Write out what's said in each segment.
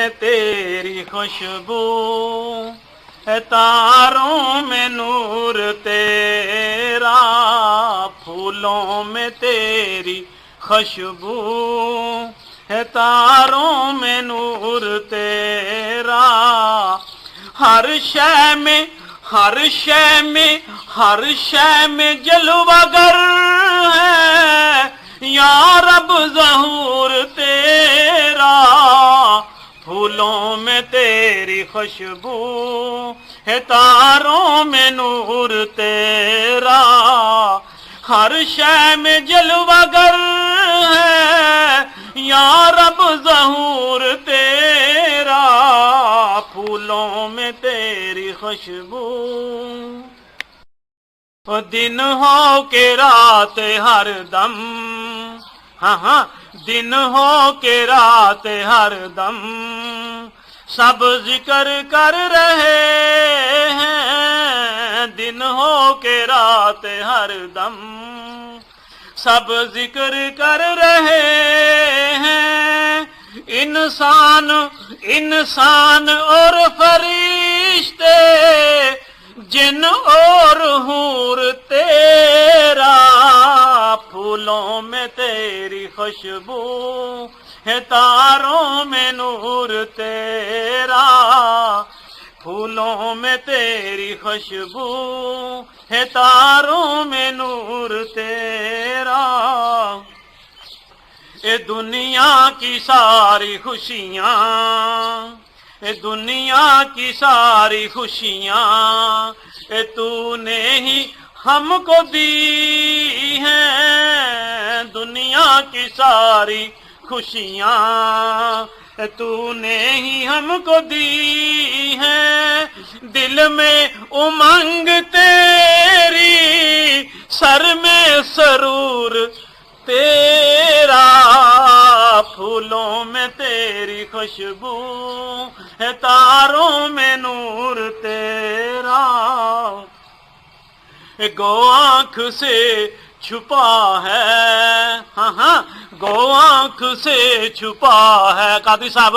میں تیری خوشبو ہے، تاروں میں نور تیرا، پھولوں میں تیری خوشبو ہے، تاروں میں نور تیرا، ہر شے میں ہر شے میں ہر شے میں جلوہ گر ہے یا رب ظہور تیرا، پھولوں میں تیری خوشبو ہے، تاروں میں نور تیرا، ہر شے میں جلوہ گر ہے یا رب ظہور تیرا، پھولوں میں تیری خوشبو، دن ہو کہ رات ہر دم، ہاں دن ہو کہ رات ہر دم، سب ذکر کر رہے ہیں، دن ہو کہ رات ہر دم، سب ذکر کر رہے ہیں، انسان اور فرشتے، جن اور حور تیرا، پھولوں میں تیری خوشبو ہے، تاروں میں نور تیرا، پھولوں میں تیری خوشبو ہے، تاروں میں نور تیرا، اے دنیا کی ساری خوشیاں، اے دنیا کی ساری خوشیاں، اے تو نے ہی ہم کو دی ہیں، دنیا کی ساری خوشیاں تو نے ہی ہم کو دی ہیں، دل میں امنگ تیری، سر میں سرور تیرا، پھولوں میں تیری خوشبو ہے، تاروں میں نور تیرا، گو آنکھ سے چھپا ہے، ہاں گو آنکھ سے چھپا ہے، قاضی صاحب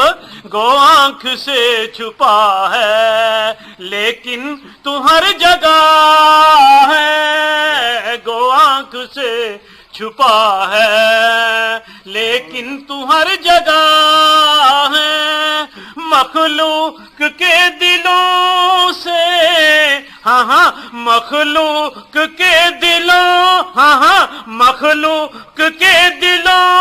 گو آنکھ سے چھپا ہے، لیکن تو ہر جگہ ہے، گو آنکھ سے چھپا ہے، لیکن تو ہر جگہ ہے، مخلوق کے دلوں سے، ہاں مخلوق کے دلوں، ہاں مخلوق کے دلوں